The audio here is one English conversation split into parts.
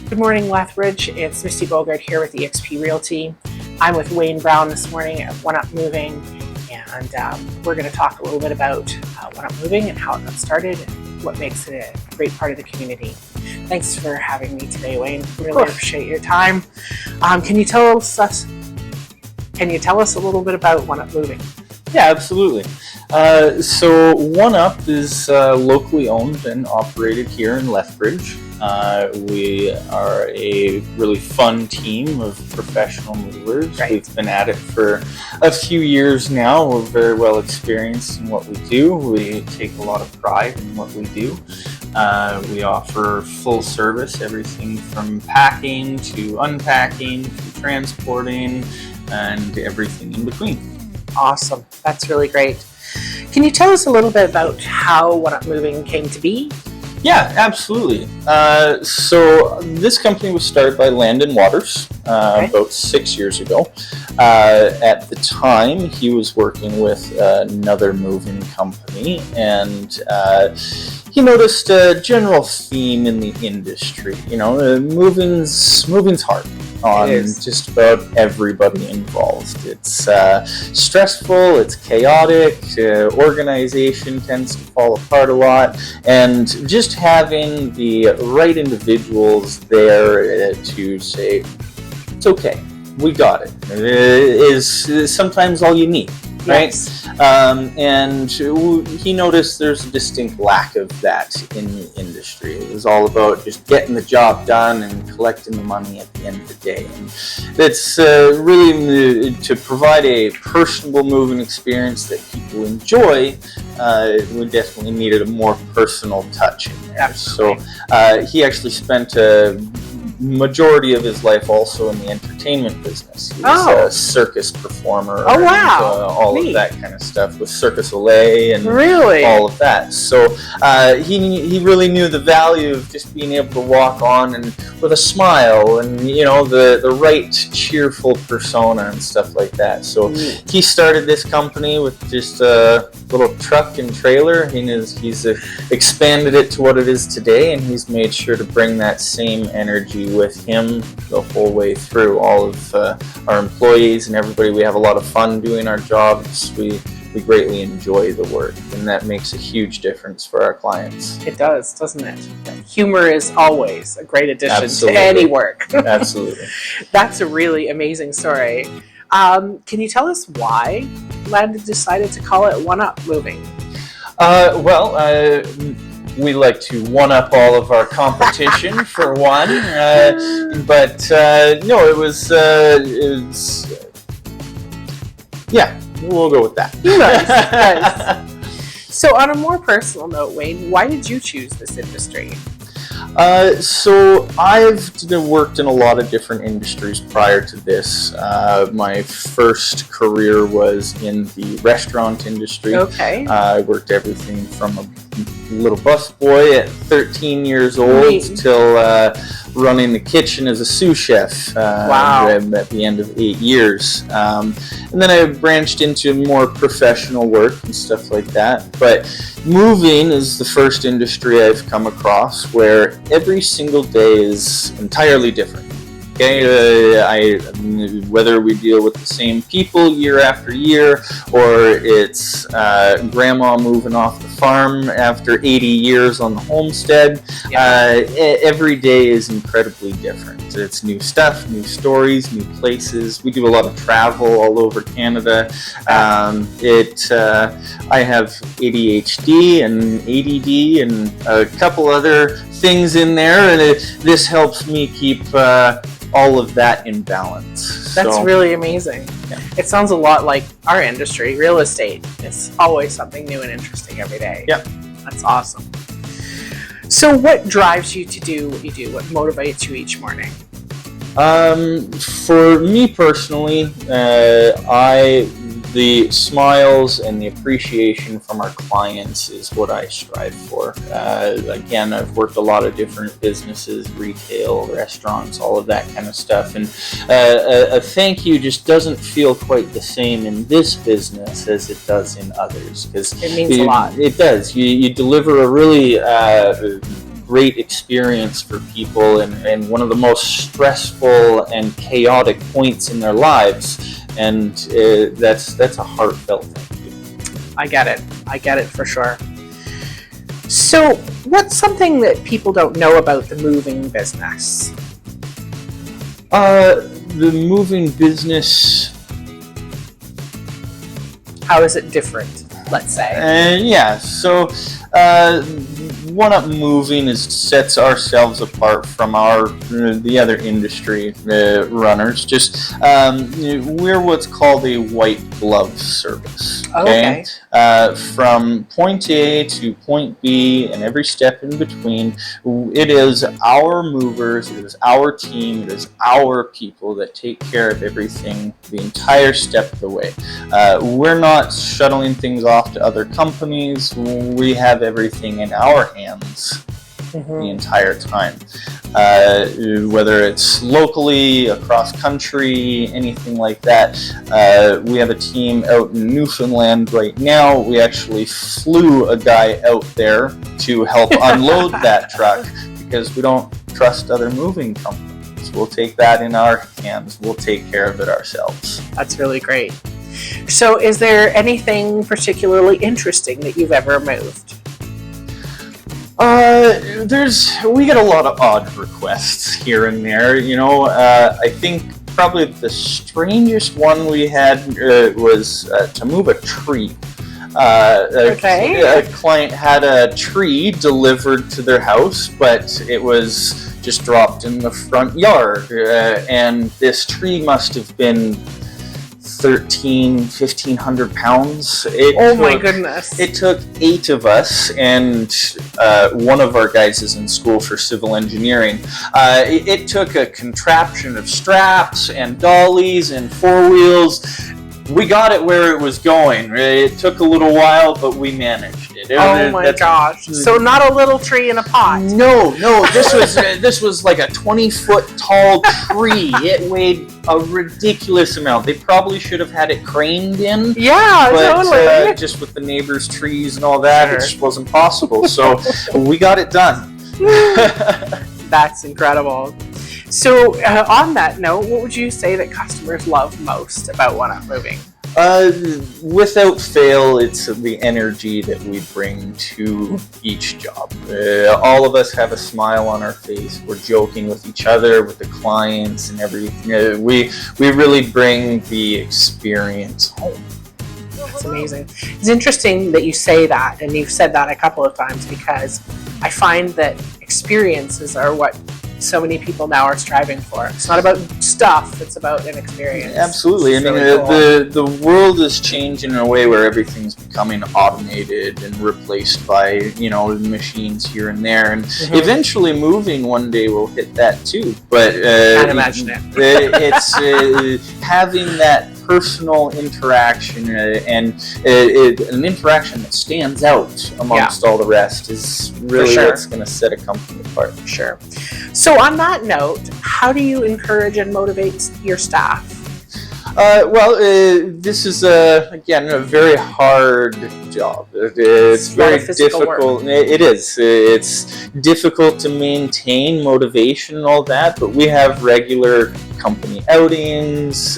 Good morning, Lethbridge. It's Mistie Bogard here with eXp Realty. I'm with Wayne Brown this morning at One Up Moving, and we're going to talk a little bit about One Up Moving and how it got started and what makes it a great part of the community. Thanks for having me today, Wayne. Really appreciate your time. Can you tell us a little bit about One Up Moving? Yeah, absolutely. So One Up is locally owned and operated here in Lethbridge. We are a really fun team of professional movers. Right. We've been at it for a few years now. We're very well experienced in what we do. We take a lot of pride in what we do. We offer full service, everything from packing to unpacking to transporting and everything in between. Awesome. That's really great. Can you tell us a little bit about how One Up Moving came to be? Yeah, absolutely. So this company was started by Landon Waters about 6 years ago. At the time, he was working with another moving company, and he noticed a general theme in the industry. You know, moving's hard on just about everybody involved. It's stressful, it's chaotic, organization tends to fall apart a lot, and just having the right individuals there to say, it's okay, we got it, is sometimes all you need. Right? Yes. And he noticed there's a distinct lack of that in the industry. It was all about just getting the job done and collecting the money at the end of the day. And it's really to provide a personable moving experience that people enjoy. We definitely needed a more personal touch in there. Absolutely. So he actually spent a majority of his life also in the entertainment business. He was a circus performer. Oh, wow. And, all Neat. of that kind of stuff with Circus Olay and Really? all of that. So he really knew the value of just being able to walk on and with a smile and, you know, the right cheerful persona and stuff like that. So he started this company with just a little truck and trailer, and he's expanded it to what it is today, and he's made sure to bring that same energy with him the whole way through. All of our employees and everybody, we have a lot of fun doing our jobs. We greatly enjoy the work, and that makes a huge difference for our clients. It does, doesn't it? Humor is always a great addition Absolutely. to any work. Absolutely. That's a really amazing story. Can you tell us why Landon decided to call it One Up Moving? We like to one-up all of our competition for one, but no, it was yeah, we'll go with that. Nice. So on a more personal note, Wayne, why did you choose this industry? So I've worked in a lot of different industries prior to this. My first career was in the restaurant industry. Okay. I worked everything from a little busboy at 13 years old till running the kitchen as a sous chef at the end of 8 years. And then I branched into more professional work and stuff like that. But moving is the first industry I've come across where every single day is entirely different. Okay, whether we deal with the same people year after year, or it's grandma moving off the farm after 80 years on the homestead, every day is incredibly different. It's new stuff, new stories, new places. We do a lot of travel all over Canada. I have ADHD and ADD and a couple other things in there, and this helps me keep all of that in balance. That's really amazing. Yeah. It sounds a lot like our industry, real estate. It's always something new and interesting every day. Yep. That's awesome. So what drives you to do what you do? What motivates you each morning? For me personally, the smiles and the appreciation from our clients is what I strive for. Again, I've worked a lot of different businesses, retail, restaurants, all of that kind of stuff. And a thank you just doesn't feel quite the same in this business as it does in others. Because it means a lot. It does. You deliver a really great experience for people and one of the most stressful and chaotic points in their lives. And that's a heartfelt thank you. I get it for sure. So what's something that people don't know about the moving business? The moving business, how is it different, let's say? So One Up Moving sets ourselves apart from the other industry runners. Just we're what's called a white glove service. Okay. From point A to point B and every step in between, it is our movers, it is our team, it is our people that take care of everything the entire step of the way. We're not shuttling things off to other companies. We have everything in our hands the entire time. Whether it's locally, across country, anything like that. We have a team out in Newfoundland right now. We actually flew a guy out there to help unload that truck because we don't trust other moving companies. We'll take that in our hands. We'll take care of it ourselves. That's really great. So is there anything particularly interesting that you've ever moved? We get a lot of odd requests here and there. I think probably the strangest one we had was to move a tree. A client had a tree delivered to their house, but it was just dropped in the front yard. And this tree must have been 1,500 pounds. My goodness. It took 8 of us, and one of our guys is in school for civil engineering. It took a contraption of straps and dollies and 4-wheels. We got it where it was going. It took a little while, but we managed it. My gosh. So not a little tree in a pot. No, this was like a 20-foot tall tree. It weighed a ridiculous amount. They probably should have had it craned in. Yeah, but, totally. Just with the neighbors' trees and all that, it just wasn't possible. So we got it done. That's incredible. So on that note, what would you say that customers love most about One Up Moving? Without fail, it's the energy that we bring to each job. All of us have a smile on our face. We're joking with each other, with the clients, and everything. We really bring the experience home. That's amazing. It's interesting that you say that, and you've said that a couple of times, because I find that experiences are what so many people now are striving for. It's not about stuff, it's about an experience. Absolutely. I mean, really cool. The world is changing in a way where everything's becoming automated and replaced by, machines here and there. And eventually moving one day will hit that too. But can't imagine it. It's having that personal interaction and an interaction that stands out amongst all the rest is really what's going to set a company apart. Sure. So on that note, how do you encourage and motivate your staff? This is again a very hard job. It's very difficult. It is. It's difficult to maintain motivation and all that, but we have regular company outings.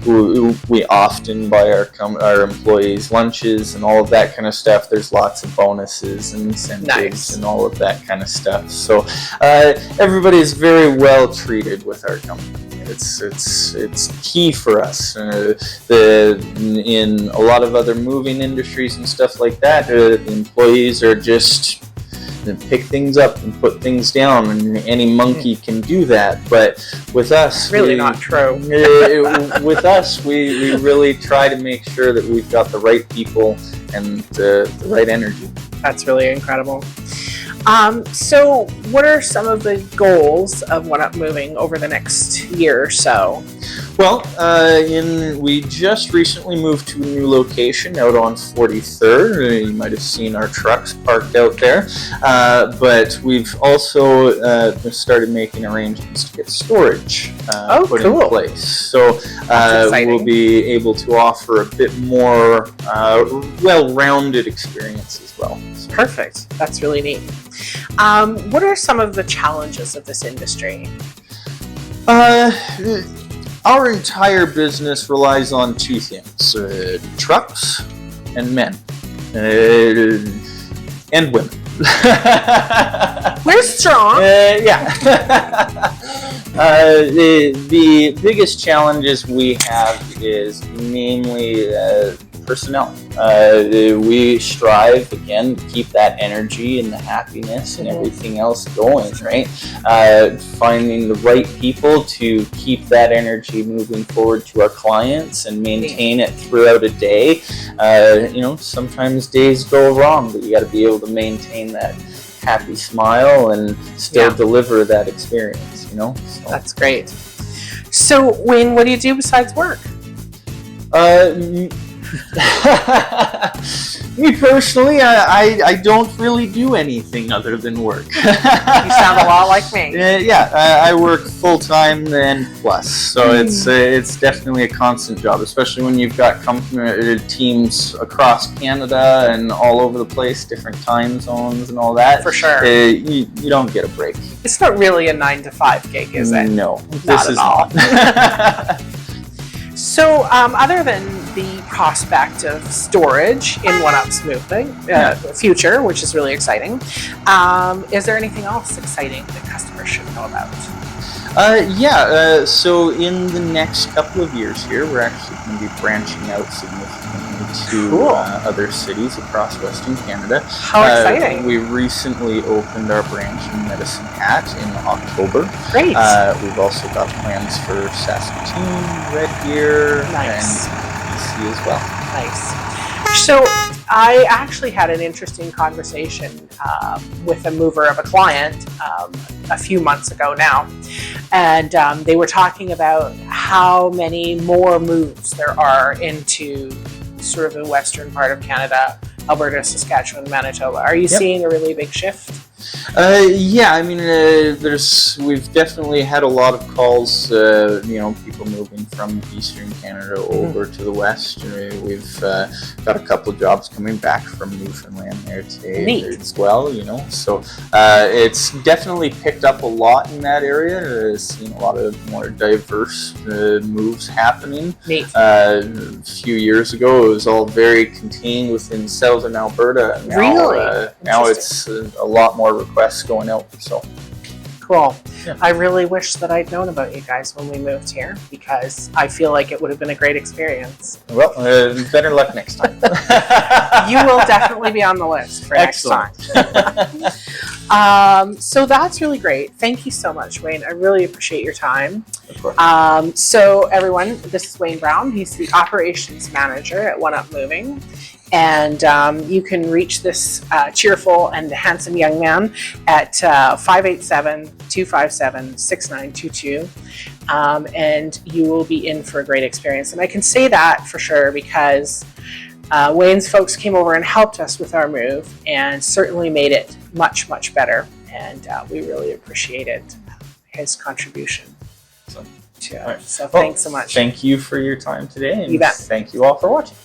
We often buy our employees lunches and all of that kind of stuff. There's lots of bonuses and incentives and all of that kind of stuff. So everybody is very well treated with our company. It's key for us. In a lot of other moving industries and stuff like that, the employees are just pick things up and put things down, and any monkey can do that. But with us, really not true. With us, we really try to make sure that we've got the right people and the right energy. That's really incredible. So what are some of the goals of One Up Moving over the next year or so? Well, we just recently moved to a new location out on 43rd. You might have seen our trucks parked out there. But we've also started making arrangements to get storage put in place. So we'll be able to offer a bit more well-rounded experiences well. So. Perfect. That's really neat. What are some of the challenges of this industry? Our entire business relies on two things, trucks and men, and women. We're strong. Yeah. The biggest challenges we have is namely personnel. We strive, again, to keep that energy and the happiness and everything else going, right? Finding the right people to keep that energy moving forward to our clients and maintain it throughout a day. Sometimes days go wrong, but you got to be able to maintain that happy smile and still deliver that experience, So. That's great. So, Wayne, what do you do besides work? Me personally, I don't really do anything other than work. You sound a lot like me. I work full time and plus, so it's definitely a constant job, especially when you've got teams across Canada and all over the place, different time zones and all that. For sure. You don't get a break. It's not really a 9-to-5 gig, is it? No, not at all. So, other than the prospect of storage in One-Up's moving future, which is really exciting, is there anything else exciting that customers should know about? So in the next couple of years here, we're actually going to be branching out significantly to other cities across Western Canada. How exciting! We recently opened our branch in Medicine Hat in October. Great! We've also got plans for Saskatoon, Red Deer, and BC as well. Nice. So I actually had an interesting conversation with a mover of a client a few months ago now, and they were talking about how many more moves there are into sort of the western part of Canada, Alberta, Saskatchewan, Manitoba. Are you seeing a really big shift? We've definitely had a lot of calls, people moving from Eastern Canada over to the West. We've got a couple of jobs coming back from Newfoundland there today as well, So it's definitely picked up a lot in that area. Seen a lot of more diverse moves happening. A few years ago, it was all very contained within southern Alberta. And now it's a lot more requests going out. So cool. I really wish that I'd known about you guys when we moved here, because I feel like it would have been a great experience. Well, better luck next time. You will definitely be on the list for next time. So that's really great. Thank you so much, Wayne. I really appreciate your time. Of course. So everyone, this is Wayne Brown. He's the operations manager at One-Up Moving. And you can reach this cheerful and handsome young man at 587-257-6922. And you will be in for a great experience. And I can say that for sure because Wayne's folks came over and helped us with our move and certainly made it much, much better. And we really appreciated his contribution to it. So thanks so much. Thank you for your time today. And you bet. Thank you all for watching.